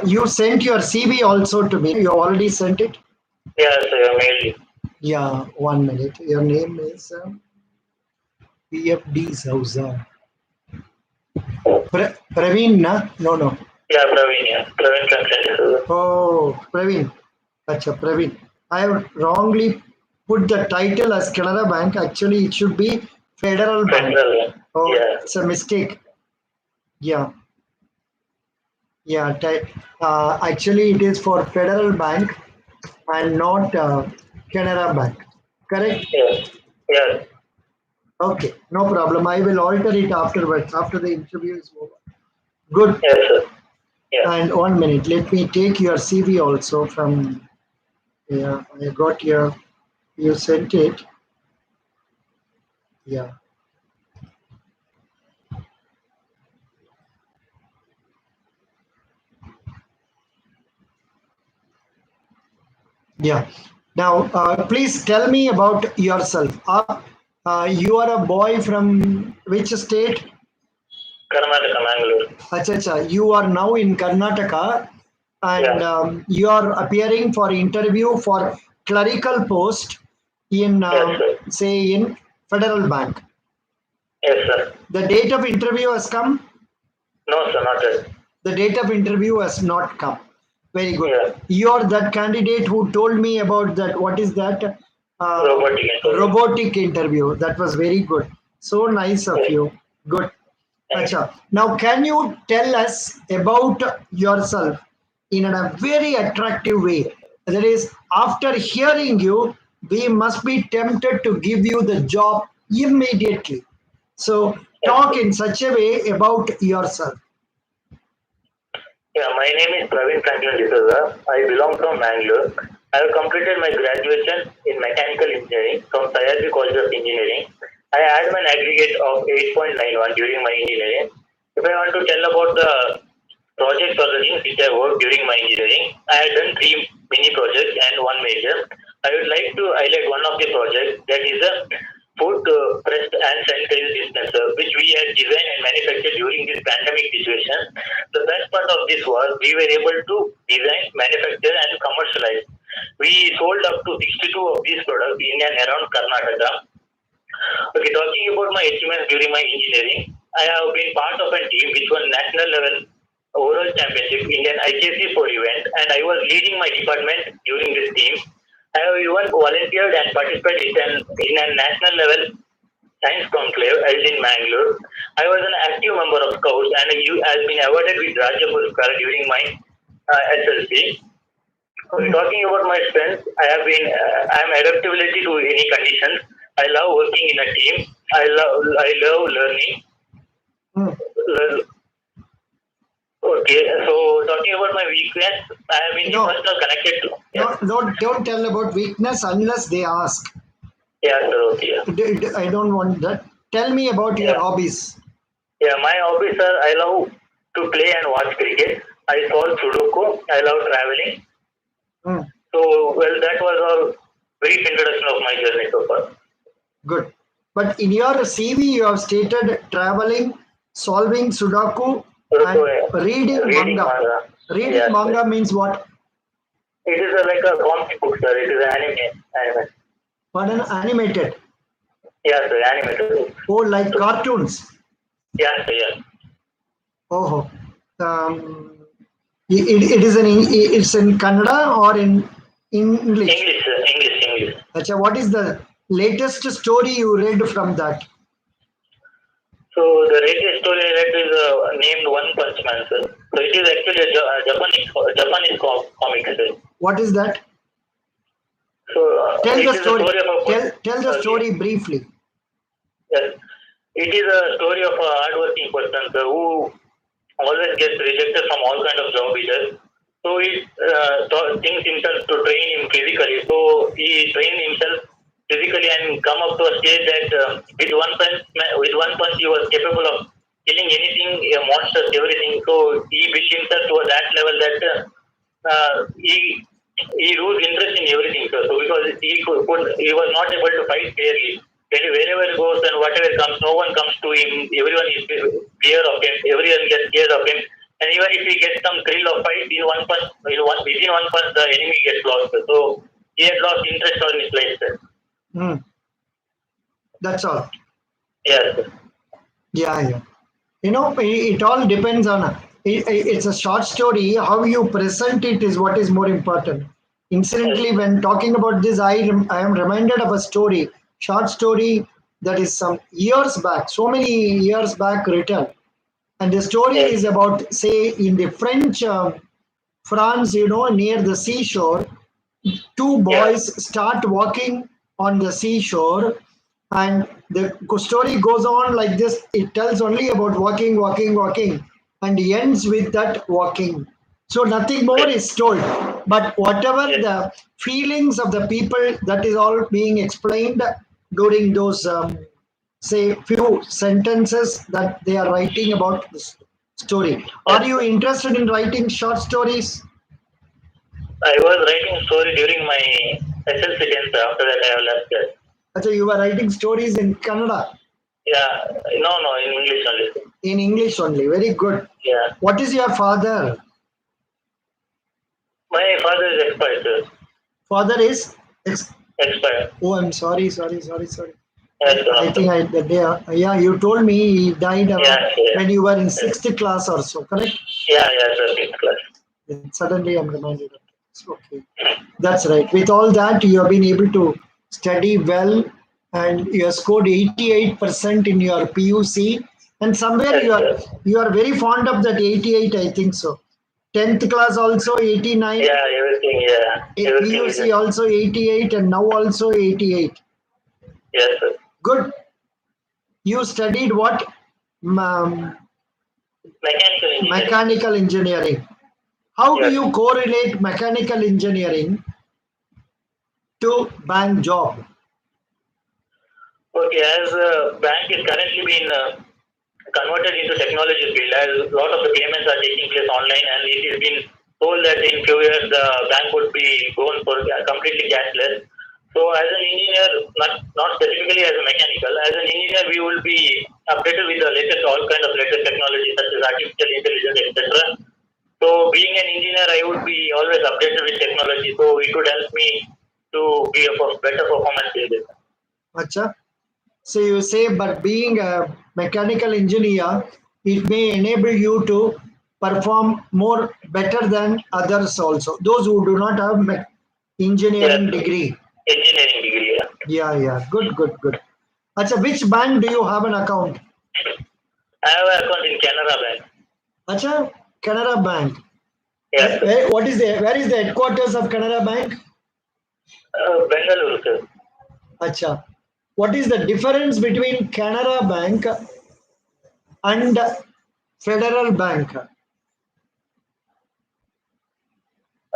You sent your CV also to me. You already sent it? Yes, mail. Yeah, 1 minute. Your name is PFD Souza. Praveen, na? No, no. Yeah, Praveen. Yeah, Praveen Franklin. Oh, Praveen. Acha, Praveen. I have wrongly put the title as Canara Bank. Actually, it should be Federal Bank. Federal. Oh, Yeah. it's a mistake. Yeah. Yeah. Actually, it is for Federal Bank and not Canara Bank. Correct? Yes. Yes. Okay. No problem. I will alter it afterwards, after the interview is over. Good. Yes, sir. Yeah. And 1 minute. Let me take your CV also from. Yeah, I got your. You sent it. Yeah. Yeah. Now, please tell me about yourself. You are a boy from which state? Karnataka, Mangalore. Acha, acha. You are now in Karnataka and Yeah. you are appearing for interview for clerical post in, Yes, sir. say, in Federal Bank. Yes, sir. The date of interview has come? No, sir, not yet. The date of interview has not come. Very good. Yeah. You're that candidate who told me about that. What is that? Robotic interview. Robotic interview. That was very good. So nice of Yes. you. Good. Thank you. Acha. Now, can you tell us about yourself in a very attractive way? That is, after hearing you, we must be tempted to give you the job immediately. So, Yes, talk sir. in such a way about yourself. Yeah, my name is Praveen Franklin D'Souza. I belong from Mangalore. I have completed my graduation in mechanical engineering from Sayadri College of Engineering. I had an aggregate of 8.91 during my engineering. If I want to tell about the projects or the things which I worked during my engineering, I had done 3 mini projects and 1 major. I would like to highlight one of the projects, that is a food press and sanitizer dispenser, which we had designed and manufactured during this pandemic situation. The best part of this was we were able to design, manufacture, and commercialize. We sold up to 62 of these products in and around Karnataka. Okay, talking about my achievements during my engineering, I have been part of a team which won national level overall championship in an IKC4 event, and I was leading my department during this team. I have even volunteered and participated in a national level science conclave held in Mangalore. I was an active member of Scouts and has been awarded with Rajya Puraskar during my SLC. Talking about my strengths, I am adaptability to any conditions. I love working in a team. I love learning. Hmm. Okay, so talking about my weakness, I have been No. personal connected to. Yeah, No, don't tell about weakness unless they ask. yeah, sir. Okay. I don't want that. Tell me about your Yeah. hobbies. Yeah, my hobbies are I love to play and watch cricket. I solve Sudoku. I love traveling. Hmm. So, well, that was all brief introduction of my journey so far. Good. But in your CV, you have stated traveling, solving Sudoku, and reading manga. Reading Yes, manga means what? it is like a comic book, sir. It is an anime. Pardon? Animated. Yes, sir, animated. Oh, like cartoons. Yes, sir, yes. Oh, it is it's in Kannada or in English? English, sir. English. Acha, what is the latest story you read from that? So the latest story I read is named One Punch Man, sir. So it is actually a Japanese comic, sir. What is that? So Tell it the is story. a story of Tell the story briefly. Yes. It is a story of a hardworking person, sir, who always gets rejected from all kind of job he does. So he thinks himself to train him physically. So he trained himself physically and come up to a stage that with one punch he was capable of killing anything, monsters, everything. So he built himself to that level that he lose interest in everything. So because he was not able to fight fairly. Wherever he goes and whatever comes, no one comes to him. Everyone is fear of him. Everyone gets scared of him. And even if he gets some thrill of fight, within 1 punch, the enemy gets lost. So he had lost interest on his life, sir. Hmm. That's all. Yes, sir. Yeah. It all depends on. It's a short story. How you present it is what is more important. Yes, Incidentally, when talking about this, I am reminded of a story, short story that is some years back, so many years back written. And the story yes, is about, say, in the French France, near the seashore, two yeah, boys start walking on the seashore, and the story goes on like this. It tells only about walking, and ends with that walking. So nothing more yes, is told. But whatever yes, the feelings of the people, that is all being explained during those, say, few sentences that they are writing about this story. Are yes, you sir. interested in writing short stories? I was writing a story during my SLC 10th. After that, I have left that. So you were writing stories in Kannada, Yeah, no, in English only, sir. in English only. Very good. Yeah, What is your father? my father is expired, sir. Father is. ex- Expired. Oh, I'm sorry. Yes, I think sir. the day. Yeah, you told me he died Yeah, when you were in yes. sixth class or so. Correct? Yeah, sir. 6th class. Yeah, suddenly, I'm reminded of this. Okay, that's right. With all that, you have been able to study well, and you have scored 88% in your PUC, and somewhere Yes, sir. you are very fond of that 88. I think so. 10th class also 89, Yeah, everything is PUC also 88, and now also 88. yes, sir. Good. You studied what? Um, Mechanical engineering. Mechanical engineering. How do Yes. you correlate mechanical engineering to bank job? Okay, as bank is currently being converted into technology field, as a lot of the payments are taking place online, and it has been told that in few years the bank would be going for completely cashless. So, as an engineer, not specifically as a mechanical, as an engineer, we will be updated with the latest all kind of latest technology such as artificial intelligence, etc. So, being an engineer, I would be always updated with technology. So, it would help me to be a better performance in this. Acha? So you say, but being a mechanical engineer, it may enable you to perform more better than others also. Those who do not have Yes, engineering degree. engineering degree. Yeah. Yeah. Good. Acha, which bank do you have an account? I have an account in Canara Bank. Acha, Canara Bank. Yes, sir. Where is the headquarters of Canara Bank? Bengaluru, sir. Acha. What is the difference between Canara Bank and Federal Bank?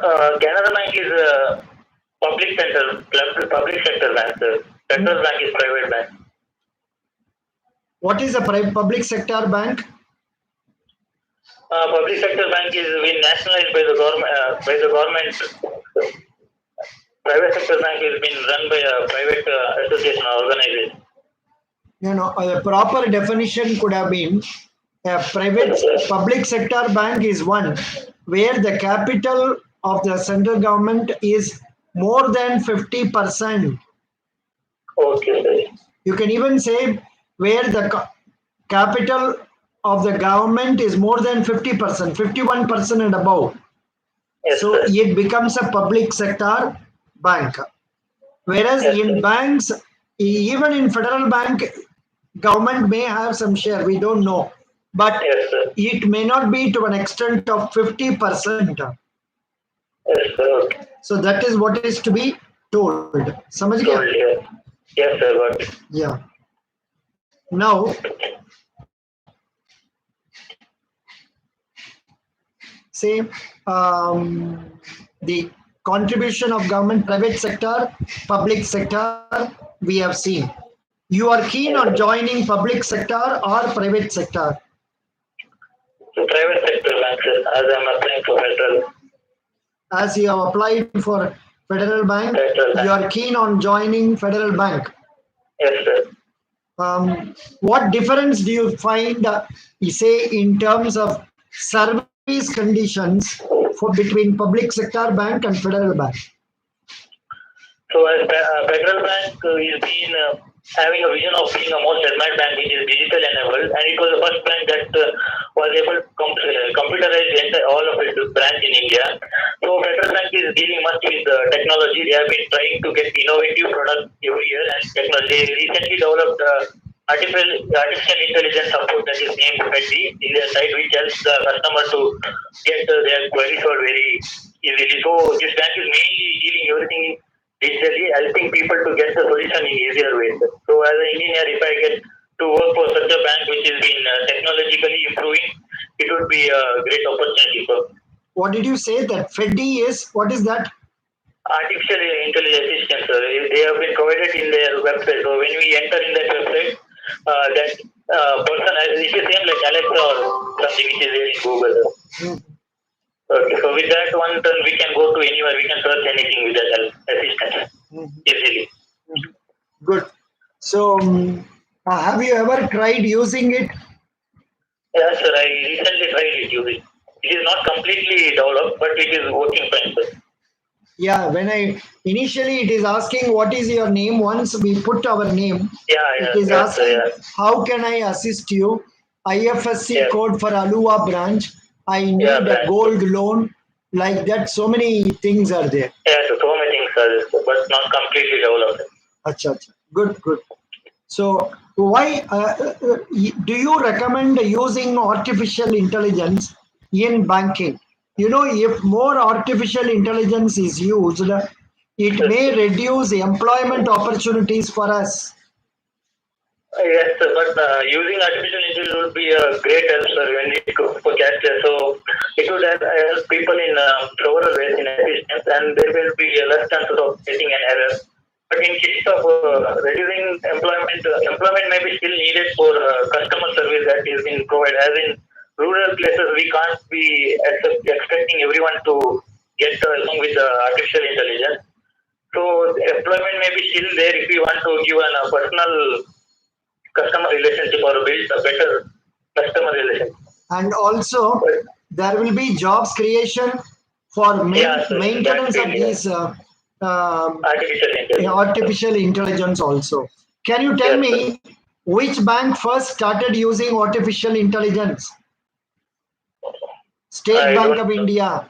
Canara Bank is a public sector bank, sir. Federal Bank is private bank. What is a public sector bank? Public sector bank is been nationalized by the government. Private sector bank is been run by a private association or organization. A proper definition could have been a private public sector bank is one where the capital of the central government is more than 50%. Okay, sir. You can even say where the capital of the government is more than 50%, 51% and above. Yes, So sir. it becomes a public sector bank. Whereas Yes, in sir. banks, even in federal bank, government may have some share, we don't know, but Yes, sir. it may not be to an extent of 50%. Yes, sir. Okay. So that is what is to be told. Samajh gaya? Told here. Yes, sir. Got it. Yeah. Now, say the contribution of government, private sector, public sector, we have seen. You are keen Yes, on sir. joining public sector or private sector? So private sector bank, sir, as I'm applying for federal. As you have applied for federal bank, Federal you bank. are keen on joining federal bank. Yes, sir. What difference do you find, you say, in terms of service service conditions for between public sector bank and federal bank? So as Federal Bank is been having a vision of being a most advanced bank which is digital enabled, and it was the first bank that was able to computerize all of its branch in India. So Federal Bank is dealing much with technology. They have been trying to get innovative products every year, and technology. They recently developed artificial intelligence support that is named FEDI in their site, which helps the customer to get their queries solved very easily. So this bank is mainly dealing everything digitally, helping people to get the solution in easier ways. So as an engineer, if I get to work for such a bank which has been technologically improving, it would be a great opportunity. So What did you say that FEDI is? What is that? artificial intelligence assistance, they have been provided in their website. So when we enter in that website, that person, it is same like Alexa or something which is there in Google. Okay, so with that one, then we can go to anywhere, we can search anything with that assistant easily. Good. So, have you ever tried using it? Yes, sir, I recently tried it using. It is not completely developed, but it is working fine, sir. Yeah, when I initially it is asking what is your name. Once we put our name, Yeah, it is yes, sir, asking yeah. how can I assist you. IFSC Yes, code for Alua branch. I yeah, need a branch. gold loan. Like that, so many things are there. Yes, so many things are there, but not completely developed. Acha, acha. Good, good. So, why do you recommend using artificial intelligence in banking? You know, if more artificial intelligence is used, it may reduce employment opportunities for us. Yes, sir, but using artificial intelligence would be a great help, sir, when it goes for cashless. So it would help people in several ways in assistance, and there will be less chances of getting an error. But in case of reducing employment, employment may be still needed for customer service that is being provided. As in rural places, we can't be expecting everyone to get along with artificial intelligence. So employment may be still there if we want to give a personal customer relationship or build a better customer relationship. And also, But there will be jobs creation for yeah, so in that maintenance field, of yeah, these artificial intelligence. artificial intelligence also. Can you tell Yes, sir. me which bank first started using artificial intelligence? State I Bank don't of know. India.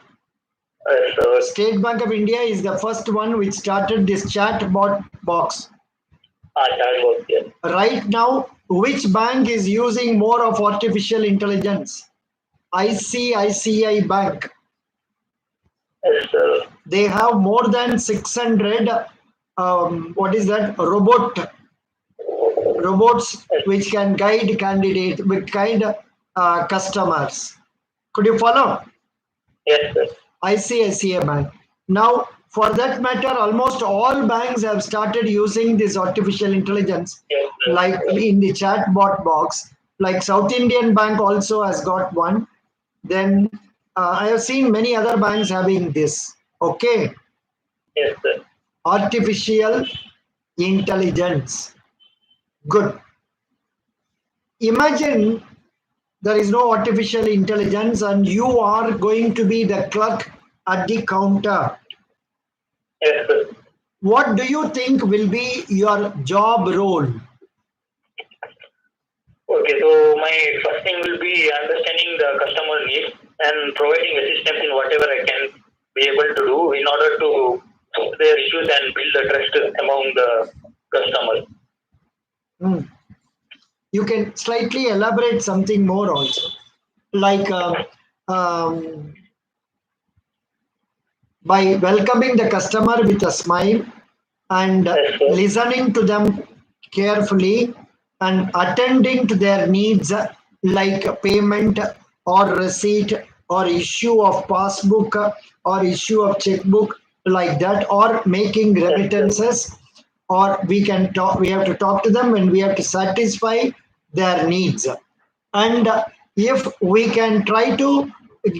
So, State Bank of India is the first one which started this chatbot box. chatbot, yes. Right now, which bank is using more of artificial intelligence? ICICI Bank. Yes, sir. They have more than 600 what is that robots Yes, which can guide candidates with guide customers. Could you follow? yes, sir. ICICI Bank. Now, for that matter, almost all banks have started using this artificial intelligence, Yes, sir. like in the chatbot box. Like South Indian Bank also has got one. Then I have seen many other banks having this. Okay, Yes, sir. artificial intelligence. Good. Imagine there is no artificial intelligence and you are going to be the clerk at the counter. Yes, sir. What do you think will be your job role? Okay, so my first thing will be understanding the customer needs and providing assistance in whatever I can be able to do in order to solve their issues and build the trust among the customers. Hmm. You can slightly elaborate something more also, like um, by welcoming the customer with a smile and Yes, sir. listening to them carefully and attending to their needs like payment or receipt or issue of passbook or issue of checkbook like that, or making Yes, sir. remittances, or we have to talk to them and we have to satisfy their needs. And if we can try to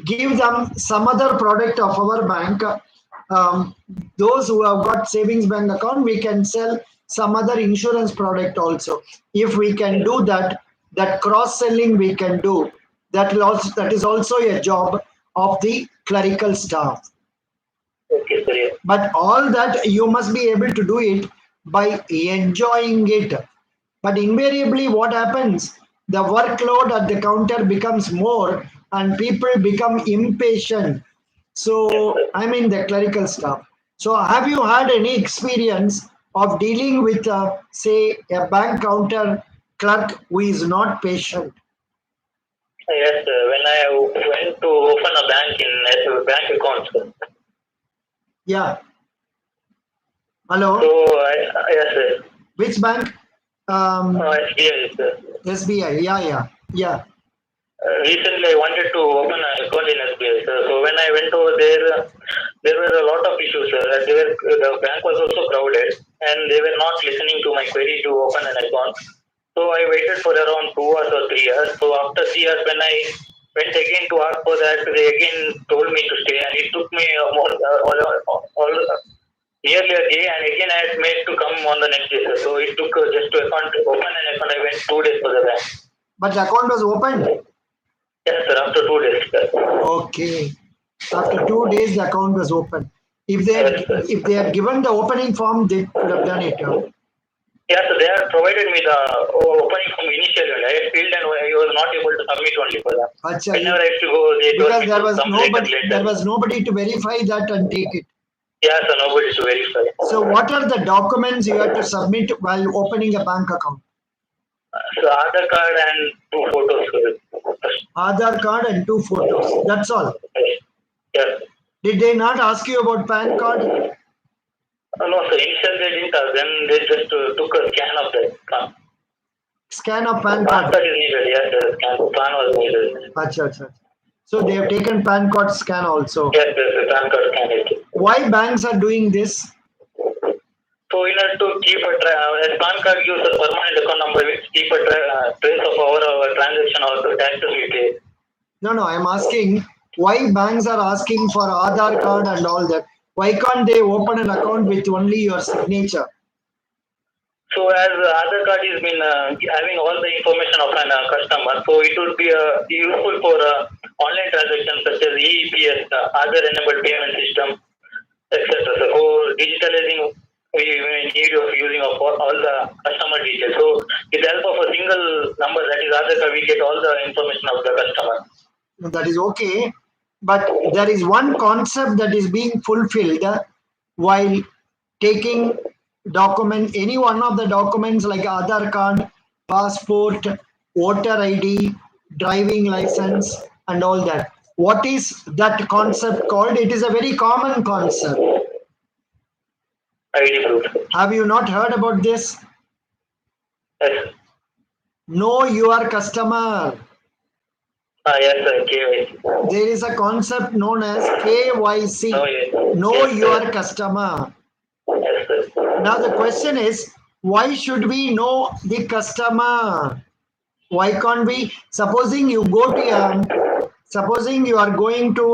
give them some other product of our bank, um, those who have got savings bank account, we can sell some other insurance product also. If we can Yes, do that, that cross selling we can do, That is also a job of the clerical staff. Okay, sir. Yeah. But all that you must be able to do it by enjoying it. But invariably, what happens? The workload at the counter becomes more and people become impatient. Yes, So, sir. I mean, the clerical staff. So, have you had any experience of dealing with, say, a bank counter clerk who is not patient? Yes, sir. When I went to open a bank account, sir. Yeah. So Hello? yes, sir. Which bank? Um, SBI, sir. SBI. Yeah, yeah, yeah. Recently, I wanted to open an account in SBI, sir. So when I went over there, there were a lot of issues, sir. The bank was also crowded, and they were not listening to my query to open an account. So I waited for around 2 hours or 3 hours. So after 3 hours, when I went again to ask for that, they again told me to stay, and it took me nearly a day, and again I had made to come on the next day, sir. So it took just to open an account. I went 2 days for the bank. But the account was opened. Yes, sir. After 2 days, sir. Okay. After 2 days, the account was open. Yes, sir. If they had given the opening form, they could have done it. Yes, sir. They have provided me the opening from initial, and I had filled and I was not able to submit only for that. Acha, Whenever I used to go, they told because me to come later. there was nobody to verify that and take it. Yes, sir. Nobody to verify. So, what are the documents you have to submit while opening a bank account? So Aadhaar card and 2 photos, sir. Aadhaar card and 2 photos. That's all. Yes. Yes. Did they not ask you about PAN card? No, sir. Initially they didn't ask. Then they just took a scan of the card. Scan of PAN PAN card. card is needed. Yes, sir. Scan. PAN was needed. Acha, acha. So they have taken PAN card scan also. Yes, yes, the PAN card scan is. Why banks are doing this? So in order to keep a PAN card gives a permanent account number which keep a trace of our transaction or the taxes we pay. No, I'm asking why banks are asking for Aadhaar card and all that. Why can't they open an account with only your signature? So as Aadhaar card has been having all the information of an customer, so it would be useful for online transactions such as EEPS, Aadhaar enabled payment system, etc. So for digitalizing, we need of using of all the customer details. So with the help of a single number, that is Aadhaar card, we get all the information of the customer. That is okay. But there is one concept that is being fulfilled while taking any one of the documents like Aadhaar card, passport, voter ID, driving license, and all that. What is that concept called? It is a very common concept. ID proof. Have you not heard about this? Yes. Know your customer. Yes, sir. KYC. There is a concept known as KYC. Oh, yes. Know Yes, your sir. customer. Yes, sir. Now the question is, why should we know the customer? Why can't we? Supposing you are going to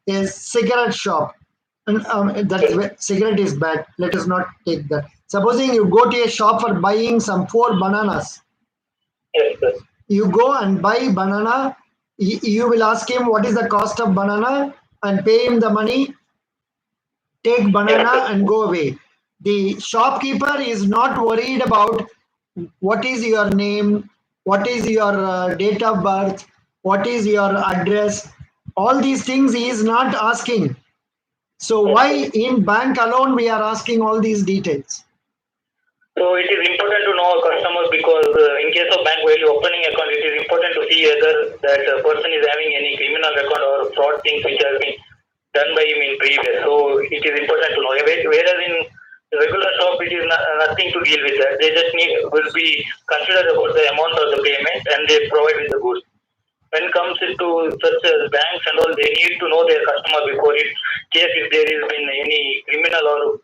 a cigarette shop, and cigarette is bad. Let us not take that. Supposing you go to a shop for buying some 4 bananas. Yes, sir. You go and buy banana. You will ask him what is the cost of banana and pay him the money. Take banana and go away. The shopkeeper is not worried about what is your name, what is your date of birth, what is your address. All these things he is not asking. So why in bank alone we are asking all these details? So it is important to know our customers because in case of bank while you're opening account, it is important to see whether that person is having any criminal record or fraud things which have been done by him in previous. So it is important to know. Whereas in regular shop, it is nothing to deal with that. They just will be considered about the amount of the payment and they provide with the goods. When it comes into such as banks and all, they need to know their customer before it case if there has been any criminal or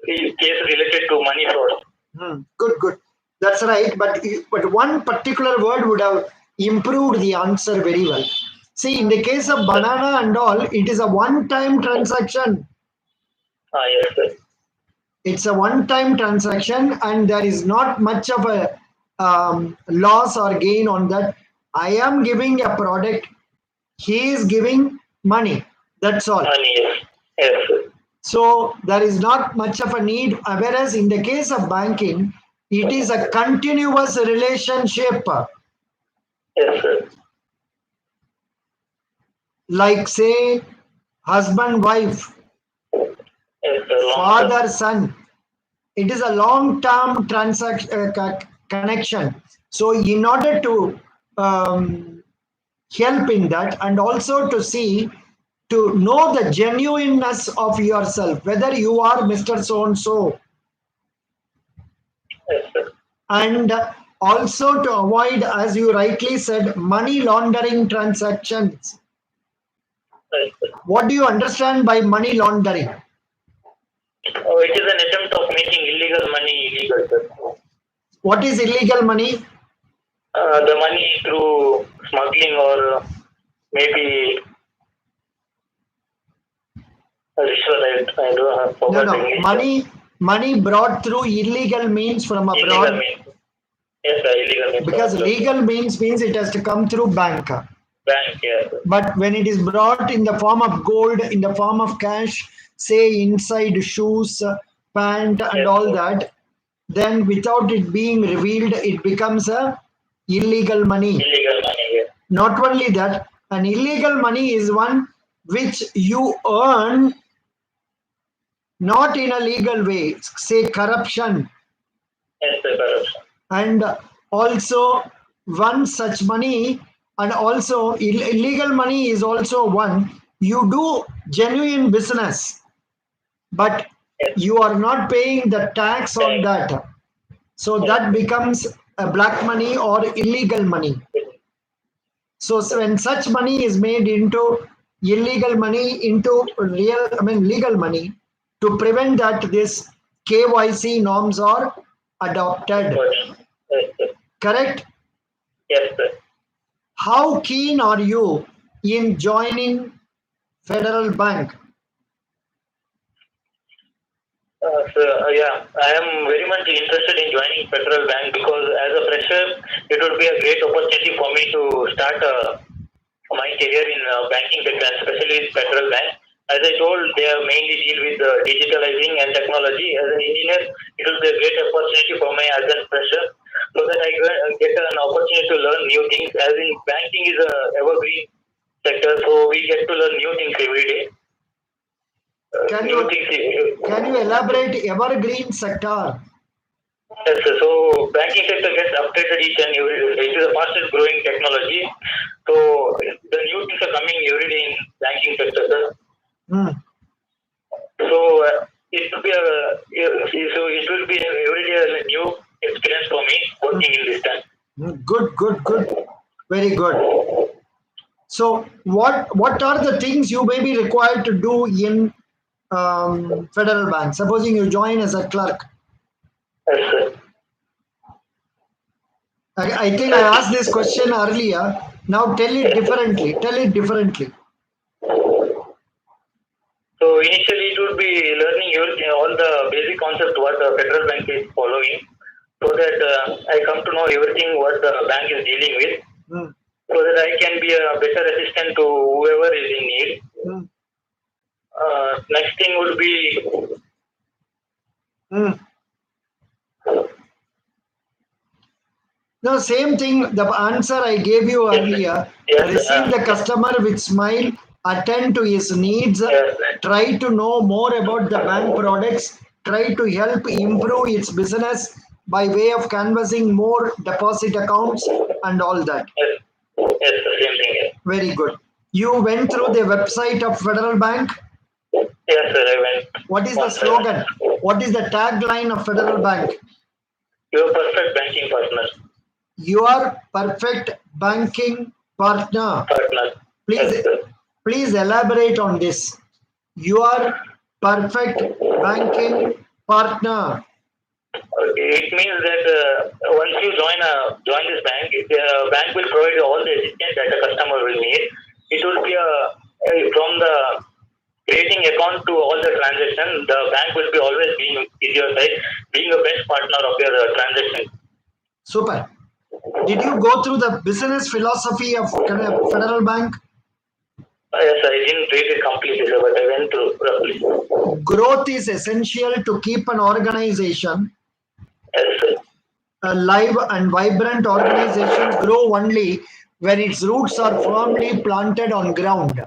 case related to money fraud. Good. That's right. But one particular word would have improved the answer very well. See, in the case of banana and all, it is a one-time transaction. Yes, sir. It's a one-time transaction, and there is not much of a loss or gain on that. I am giving a product, he is giving money. That's all. Money, yes. Yes, sir. So there is not much of a need. Whereas in the case of banking, it is a continuous relationship. Yes, sir. Like say husband, wife, Yes, sir. Long term. father, son. It is a long-term transaction connection. So in order to help in that and also to see to know the genuineness of yourself, whether you are Mr. So and so, Yes, sir. and also to avoid, as you rightly said, money laundering transactions. Yes, sir. What do you understand by money laundering? Oh, it is an attempt of making illegal money illegal, sir. What is illegal money? The money through smuggling or maybe rishwat. I don't have No, forgot the no. English term. Money brought through illegal means from Illegal abroad. means. Yes, sir. Illegal means from Because abroad. legal means it has to come through bank. Bank, yes, sir. But when it is brought in the form of gold, in the form of cash, say inside shoes, pant, and Yes, all sir. that, then without it being revealed, it becomes a illegal money. Illegal money, yes. Not only that, an illegal money is one which you earn not in a legal way, say corruption, Yes, sir. Corruption. and also one such money, and also illegal money is also one. You do genuine business, but Yes. you are not paying the tax on Bank. that, so Yes, that becomes a black money or illegal money. sir. So when such money is made into illegal money into real, I mean legal money, to prevent that, this KYC norms are adopted. Important. Yes, sir. Correct? Yes, sir. How keen are you in joining Federal Bank? Yeah, I am very much interested in joining Federal Bank because as a fresher, it would be a great opportunity for me to start my career in banking sector, especially in Federal Bank. As I told, they are mainly deal with digitalizing and technology. As an engineer, it will be a great opportunity for me as a fresher, so that I get an opportunity to learn new things. As in banking is a evergreen sector, so we get to learn new things every day. Can New you things. elaborate evergreen sector? Yes, sir. So banking sector gets updated each and every day. It is the fastest growing technology. So the new things are coming every day in banking sector, sir. Hmm. So it will be every day a new experience for me working in this time. Good, very good. So what are the things you may be required to do in Federal Bank? Supposing you join as a clerk. Yes, sir. I think I asked this question earlier. Now tell it differently. Tell it differently. So initially it would be learning all the basic concepts what the federal bank is following, so that I come to know everything what the bank is dealing with, Hmm. so that I can be a better assistant to whoever is in need. Hmm. Next thing would be Hmm. No, same thing. The answer I gave you yes, earlier. yes, Receive the customer with smile, attend to his needs, yes, try to know more about the bank products, try to help improve its business by way of canvassing more deposit accounts and all that. yes, yes, the same thing. Yes, Very good. You went through the website of Federal Bank. yes, sir. I went What is the once. I went. slogan? What is the tagline of Federal Bank? Your perfect banking partner. Your perfect banking partner. Partner. Please, Yes, sir. please elaborate on this. Your perfect banking partner. Okay, it means that once you join this bank, the bank will provide you all the assistance that a customer will need. It will be from the creating account to all the transaction. The bank will be always being with your side, being a best partner of your transaction. Super. Did you go through the business philosophy of Federal Bank? Yes, I didn't read it completely, sir, but I went through roughly. Growth is essential to keep an organization. Yes, sir. Live and vibrant organizations grow only when its roots are firmly planted on ground.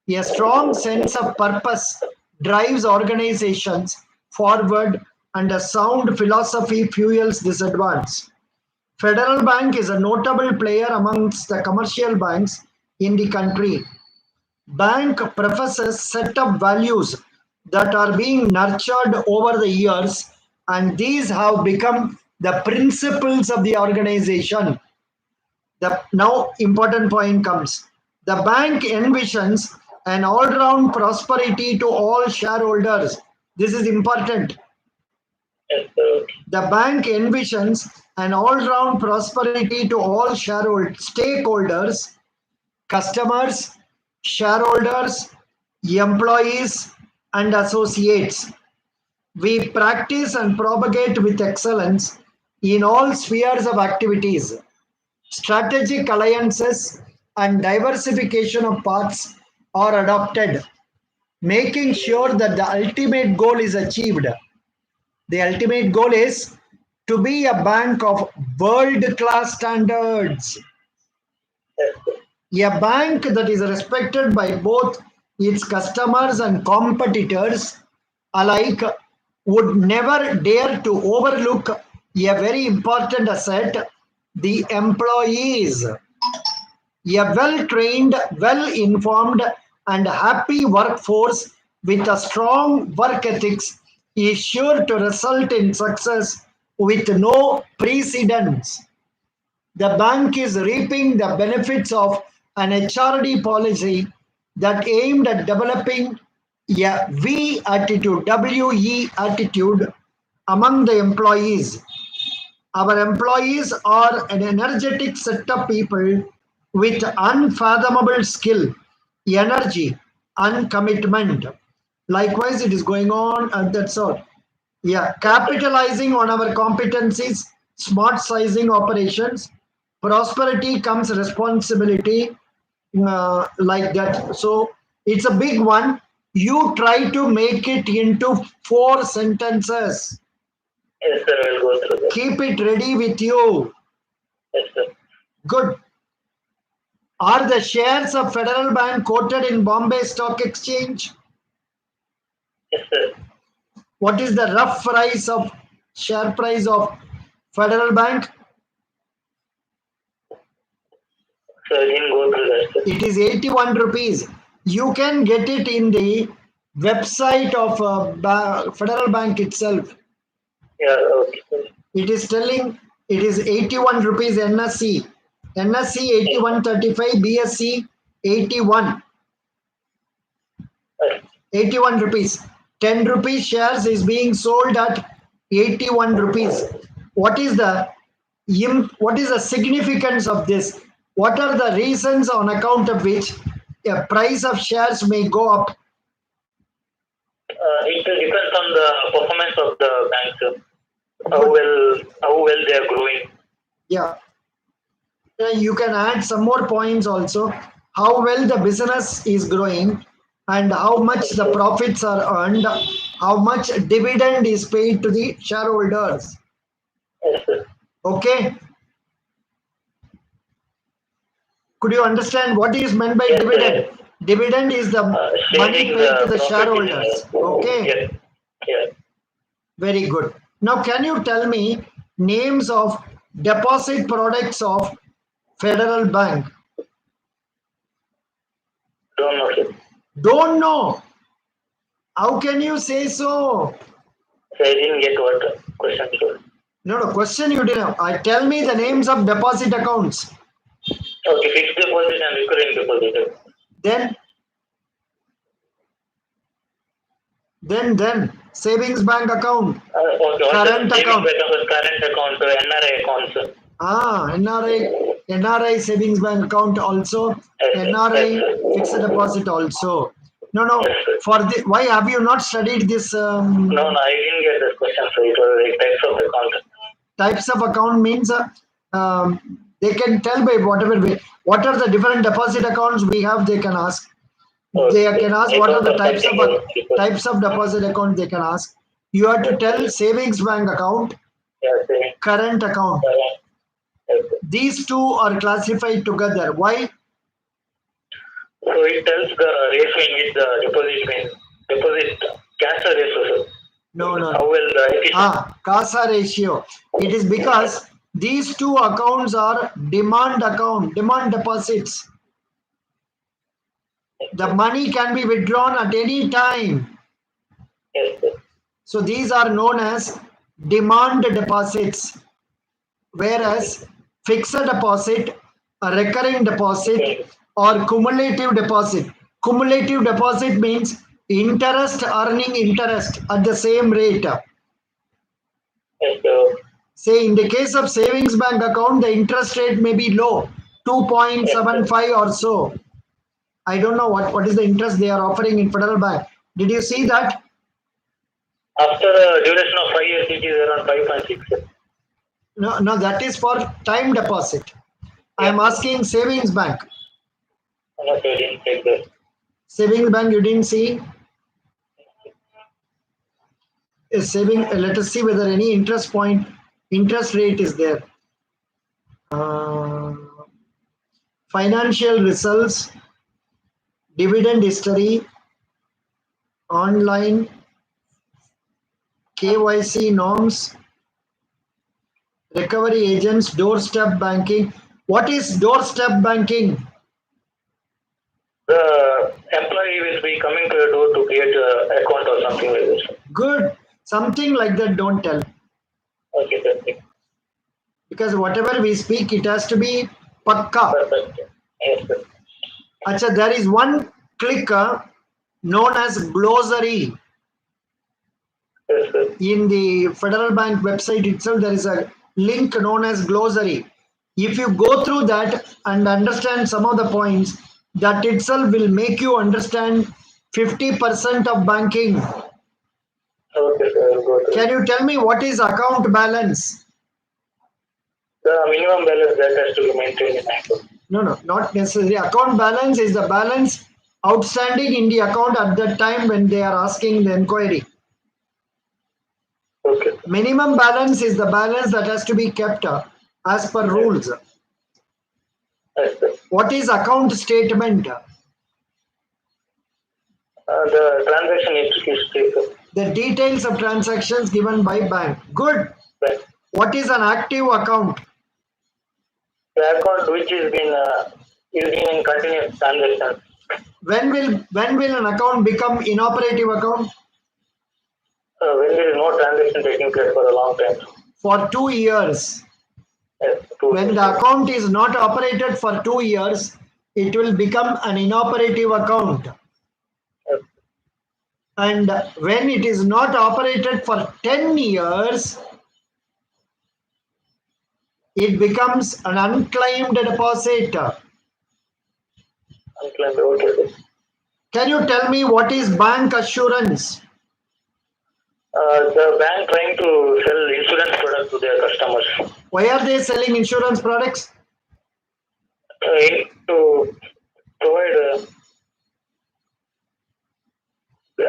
A strong sense of purpose drives organizations forward, and a sound philosophy fuels this advance. Federal Bank is a notable player amongst the commercial banks in the country. Bank professes set of values that are being nurtured over the years, and these have become the principles of the organization. The now important point comes. The bank envisions an all-round prosperity to all shareholders. This is important. Yes, sir. The bank envisions an all-round prosperity to all stakeholders, customers, shareholders, employees, and associates. We practice and propagate with excellence in all spheres of activities. Strategic alliances and diversification of paths are adopted, making sure that the ultimate goal is achieved. The ultimate goal is to be a bank of world class standards. Yes, sir. A bank that is respected by both its customers and competitors alike would never dare to overlook a very important asset, the employees. A well trained, well informed, and happy workforce with a strong work ethics is sure to result in success with no precedents. The bank is reaping the benefits of an HRD policy that aimed at developing a WE attitude among the employees. Our employees are an energetic set of people with unfathomable skill, energy, and commitment. Likewise, it is going on at that sort. Yeah, capitalizing on our competencies, smart sizing operations, prosperity comes responsibility, like that. So it's a big one. You try to make it into 4 sentences. Yes, sir, I will go through that. Keep it ready with you. Yes, sir. Good. Are the shares of Federal Bank quoted in Bombay Stock Exchange? Yes, sir. What is the rough price of share price of Federal Bank? So I didn't go through that, sir. It is 81 rupees. You can get it in the website of Federal Bank itself. Yeah, okay, sir. It is telling it is 81 rupees NSC. NSC 8135, BSC 81. Yes. 81 rupees. 10 rupees shares is being sold at 81 rupees. What is the significance of this? What are the reasons on account of which a price of shares may go up? It depends on the performance of the bank, sir. How well they are growing. Yeah. You can add some more points also. How well the business is growing and how much the profits are earned, how much dividend is paid to the shareholders. Yes, sir. Okay. Could you understand what is meant by Yes, sir. dividend? Dividend is the money Sharing paid to the the profit shareholders. Okay. Yes. Yeah. Very good. Now, can you tell me names of deposit products of Federal Bank? Don't know, sir. Don't know. How can you say so? So I didn't get what question, sir. No, question you didn't. Tell me the names of deposit accounts. Okay, fixed deposit and recurring deposit. Then savings bank account, Okay, current account. Current account, NRI accounts, sir. NRI savings bank account also, Yes, NRI fixed deposit also. No. Yes, sir. For the why have you not studied this? No, I didn't get this question, so it was like types of account. Types of account means They can tell by whatever way. What are the different deposit accounts we have? They can ask. They Okay. can ask I what are thought the of something else because types of deposit account. They can ask. You have to tell yes, savings bank account, yeah, saying, current account. yes. These two are classified together. Why? So it tells the ratio in which the deposit cancel ratio. No, no, How no. will the efficient? CASA ratio. It is because these two accounts are demand deposits. The money can be withdrawn at any time. Yes, sir. So these are known as demand deposits. Whereas fixed deposit, a recurring deposit, Okay. or cumulative deposit. Cumulative deposit means interest earning interest at the same rate. Yes, sir. Say in the case of savings bank account, the interest rate may be low, Yes, sir. 2.75 or so. I don't know what is the interest they are offering in Federal Bank. Did you see that? After a duration of 5 years, it is around 5.6. No, no, that is for time deposit. I Yes, am sir. asking savings bank. No, sir, I didn't take that. Savings bank, you didn't see? Is saving? Let us see whether any interest rate is there. Uh, Financial results, dividend history, online KYC norms, recovery agents, doorstep banking. What is doorstep banking? The employee will be coming to your door to create an account or something like this. Good. Something like that, don't tell. Okay, sir. Because whatever we speak, it has to be pakka. Perfect. Yes, sir. Acha, there is one clicker known as glossary. Yes, sir. In the Federal Bank website itself, there is a link known as glossary. If you go through that and understand some of the points, that itself will make you understand 50% of banking. Okay, sir. I'll go to Can you tell me what is account balance? the minimum balance that has to be maintained in account. No, no, not necessarily. Account balance is the balance outstanding in the account at that time when they are asking the inquiry. Okay. Minimum balance is the balance that has to be kept as per rules. Yes, sir. What is account statement? The transaction history, sir. The details of transactions given by bank. Good. Right. What is an active account? The account which is been in continuous transaction. When will an account become inoperative account? When there is no transaction taking place for a long time. For 2 years. Yes, When the account is not operated for 2 years, it will become an inoperative account. yes, And when it is not operated for 10 years, it becomes an unclaimed deposit. unclaimed. Okay, sir. Can you tell me what is bank assurance? The bank trying to sell insurance products to their customers. Why are they selling insurance products? To provide,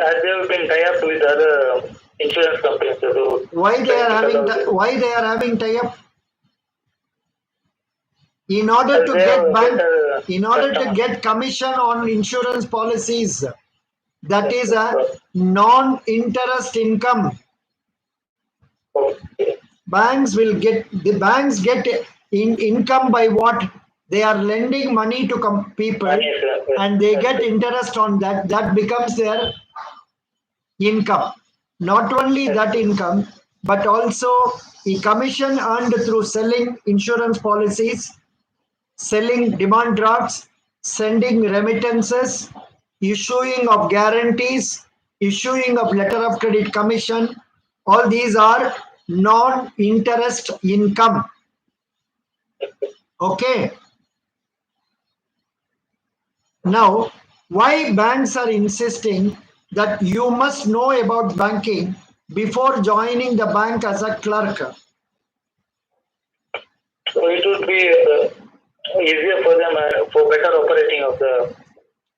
as they have been tied up with other insurance companies. So Why they trying are to sell having out this. why they are having tie-up? In order As to they get have bank, better in order to customers. get commission on insurance policies, that Yes, is sir. a non-interest income. Okay. Banks get income by what they are lending money to people, Money, sir. Yes, and they yes, get sir. interest on that. That becomes their income. Not only Yes, that sir. income, but also a commission earned through selling insurance policies, selling demand drafts, sending remittances, issuing of guarantees, issuing of letter of credit commission. All these are non-interest income. Okay. Now, why banks are insisting that you must know about banking before joining the bank as a clerk? So it would be easier for them for better operating of the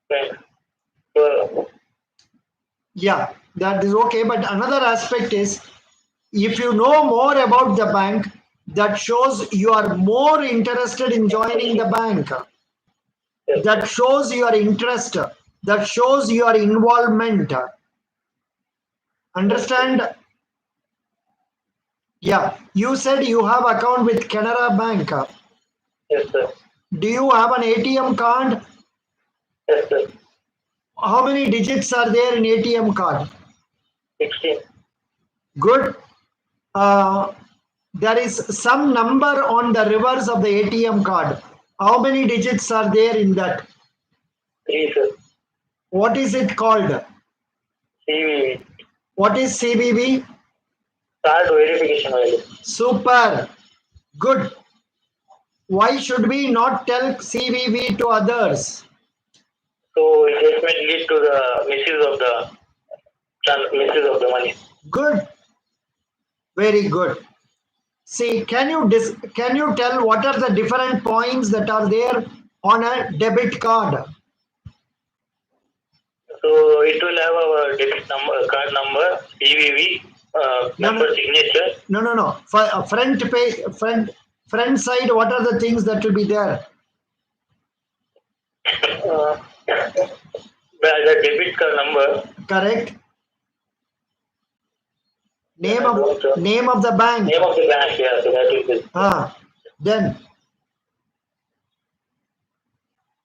bank. So, Yeah, that is okay. But another aspect is, if you know more about the bank, that shows you are more interested in joining the bank. yes, That shows your interest. That shows your involvement. yes, sir. Understand? Yeah, you said you have account with Canara Bank. Yes, sir. Do you have an ATM card? Yes, sir. How many digits are there in ATM card? 16. Good. Uh, there is some number on the reverse of the ATM card. How many digits are there in that? 3, sir. What is it called? CVV. What is CVV? Card verification value. Super. Good. Why should we not tell CVV to others? So it just might lead to the misuse of the money. Good. Very good. See, can you tell what are the different points that are there on a debit card? So it will have our debit number, card number, CVV, No, no, member signature. no. Front page, front side. What are the things that will be there? Uh, the debit card number. Correct. I don't, Name of the bank. name of the bank, yeah, so that will be. Then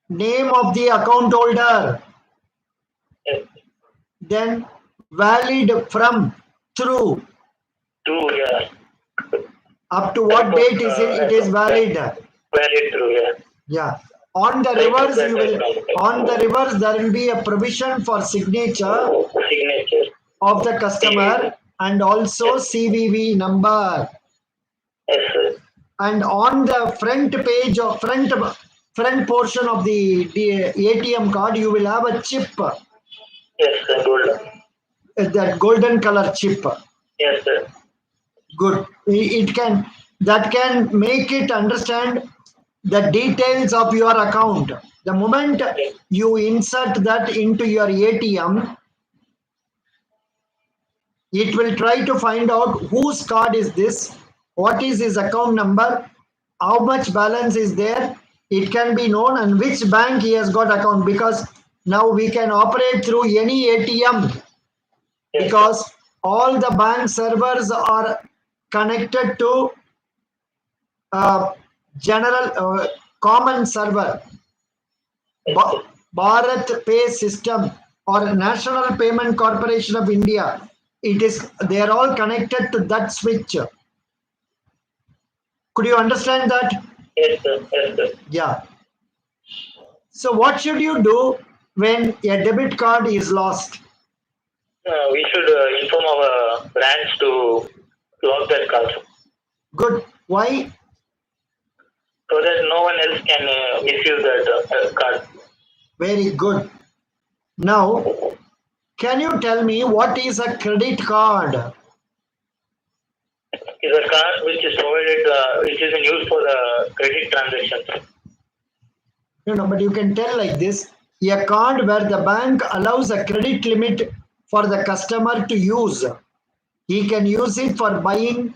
name of the account holder. Yes. Then valid from, through, True, yeah. up to what date is it? It is valid. Valid true, yeah. Yeah. On the reverse, on the reverse there will be a provision for signature Signature. of the customer and also CVV number. Yes, sir. And on the front page or front portion of the ATM card, you will have a chip, Yes, sir. Gold. that golden color chip. Yes, sir. Good. It can, that can make it understand the details of your account. The moment Yes, you insert that into your ATM, it will try to find out whose card is this, what is his account number, how much balance is there. It can be known and which bank he has got account, because now we can operate through any ATM yes, because all the bank servers are connected to general common server. Bharat Pay System or National Payment Corporation of India. It is, they are all connected to that switch. Could you understand that? yes, sir. Yes, sir. Yeah. So what should you do when a debit card is lost? We should inform our branch to lock that card Good. Why? so that no one else can misuse that card. Very good. Now, can you tell me what is a credit card? Is a card which is provided, which is in use for the credit transactions. But you can tell like this: a card where the bank allows a credit limit for the customer to use. He can use it for buying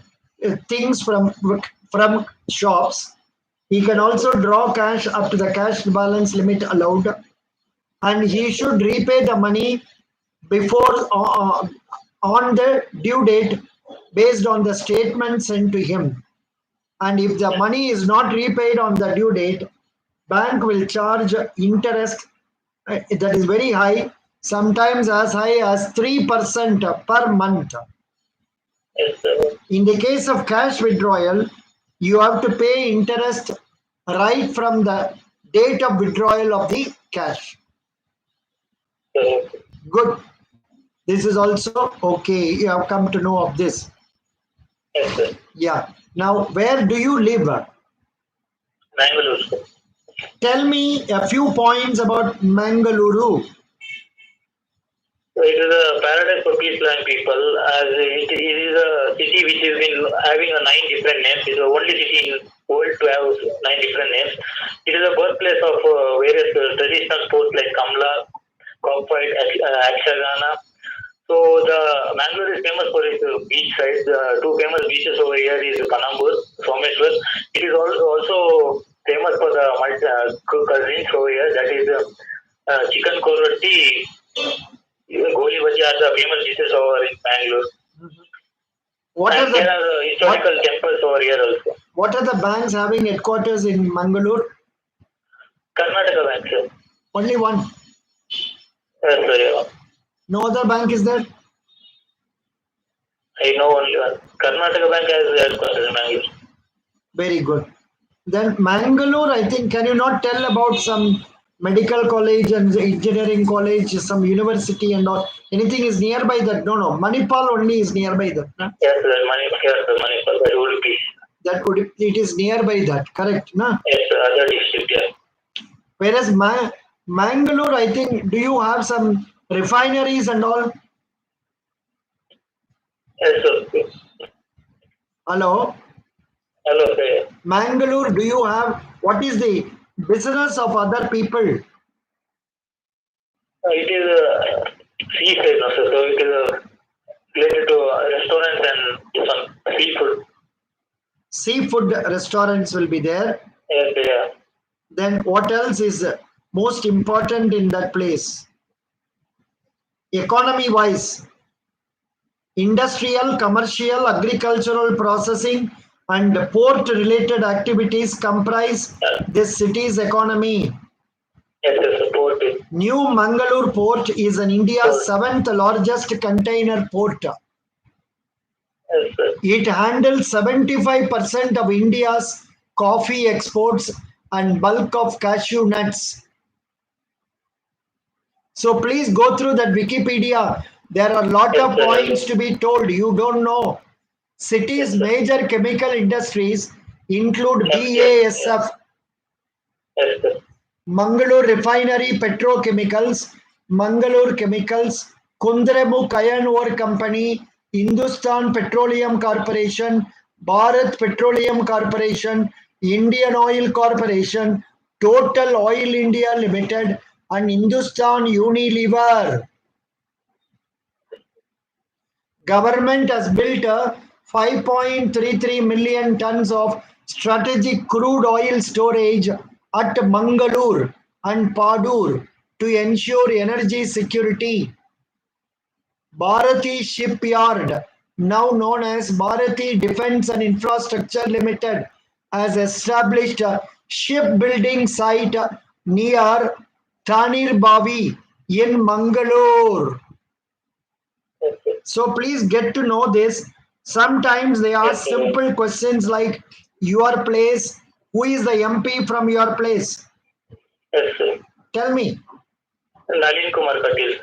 things from shops. He can also draw cash up to the cash balance limit allowed, and he should repay the money before on the due date based on the statement sent to him. And if the money is not repaid on the due date, bank will charge interest that is very high, sometimes as high as 3% per month. Yes, sir. In the case of cash withdrawal, you have to pay interest right from the date of withdrawal of the cash. So, Good. This is also okay. You have come to know of this. yes, sir. Yeah. Now, where do you live? Bangalore, sir. Tell me a few points about Mangaluru. So it is a paradise for peace-loving people, as it is a city which has been having a 9 different names. It's the only city in old to have nine different names. It is the birthplace of various traditional sports like Kamla, cockfight, Akshagana. So the Mangalore is famous for its beach side. The two famous beaches over here is Panambur, Someshwar. It is also famous for the cuisines over here. That is chicken koroti, goli bhaji are the famous dishes over in Bangalore. What are And there the are historical what, temples over here also. what are the banks having headquarters in Mangalore? Karnataka Bank, sir. Only one. Yes, sir. Yeah. No other bank is there? I know only one. Karnataka Bank has headquarters in Bangalore. Very good. Then Mangalore, I think, can you not tell about some medical college and engineering college, some university and all? Anything is nearby that? No, no. Manipal only is nearby that. Nah? Yes, sir. Yes, sir. Manipal. That would be. That would it is nearby that, correct? Nah? Yes, sir. Other district, yeah. Whereas Mangalore, I think, do you have some refineries and all? Yes, sir. Hello? Hello, sir. Mangalore, do you have what is the business of other people? It is seaside, no, sir. So it is related to restaurants and some seafood. Seafood restaurants will be there. Yes, yeah. Then what else is most important in that place? Economy wise, industrial, commercial, agricultural processing, and port related activities comprise this city's economy. Yes, yes, support it. New Mangalore Port is an India's seventh largest container port. Yes, sir. It handles 75% of India's coffee exports and bulk of cashew nuts. So please go through that Wikipedia. There are a lot of points to be told. You don't know. City's major chemical industries include BASF, Yes, sir. Mangalore Refinery Petrochemicals, Mangalore Chemicals, Kundremukh Iron Ore Company, Hindustan Petroleum Corporation, Bharat Petroleum Corporation, Indian Oil Corporation, Total Oil India Limited, and Hindustan Unilever. Government has built a 5.33 million tons of strategic crude oil storage at Mangalore and Padur to ensure energy security. Bharati Shipyard, now known as Bharati Defence and Infrastructure Limited, has established a shipbuilding site near Tanir Bavi in Mangalore. So please get to know this. Sometimes they ask simple questions like your place, who is the MP from your place? Yes, sir. Tell me. Nalin Kumar Patil.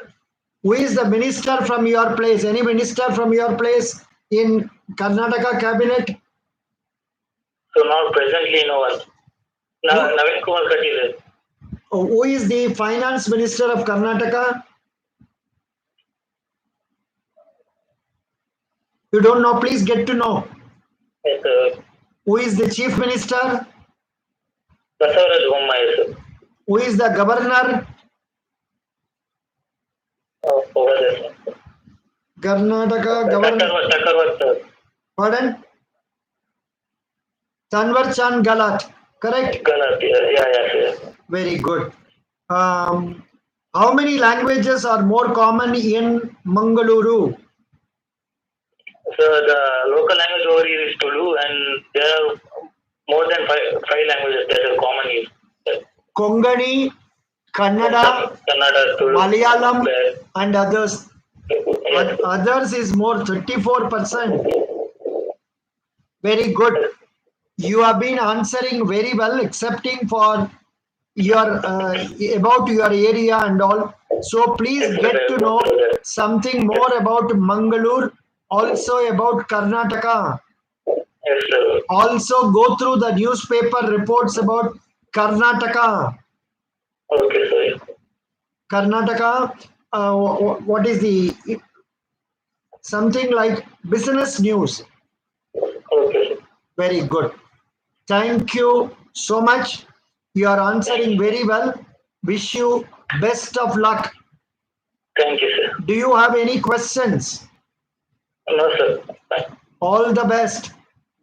Who is the minister from your place? Any minister from your place in Karnataka cabinet? So now presently no one. Navin Kumar Patil. Who is the finance minister of Karnataka? You don't know, please get to know. Yes, sir. Who is the chief minister? Basavaraj Bommai, sir. Who is the governor? Over there, sir. Karnataka governor. Chakravarti, sir. Pardon? Tanwar Chand Galat, correct? Galat, yeah, yes. Very good. How many languages are more common in Mangaluru? So the local language over here is Tulu, and there are more than five languages that are common here. Kongani, Kannada, Tulu, Malayalam, and others. But others is more 34%. Very good. You have been answering very well, excepting for your about your area and all. So please get to know something more about Mangalore, also about Karnataka. Yes, sir. Also go through the newspaper reports about Karnataka. Okay, sir. Karnataka, what is the something like business news? Okay, sir. Very good. Thank you so much. You are answering very well. Wish you best of luck. Thank you, sir. Do you have any questions? No, sir. Fine. All the best.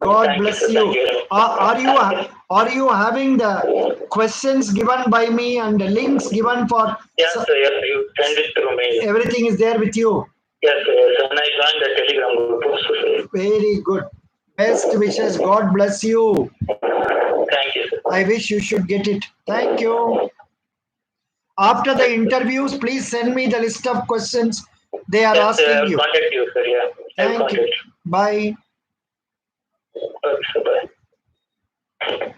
God Thank you, bless sir. Thank you. you. Are you having the questions given by me and the links given for Yes, sir. Yes, you send it through mail. everything is there with you? Yes, sir. Yes, sir. And I joined the Telegram group also, sir. Very good. Best wishes. God bless you. Thank you, sir. I wish you should get it. Thank you. After the interviews, please send me the list of questions they are Yes, sir. asking I'll you. contact you, sir. Yeah. I'll Thank contact you. you. Bye. Okay, sir. Bye.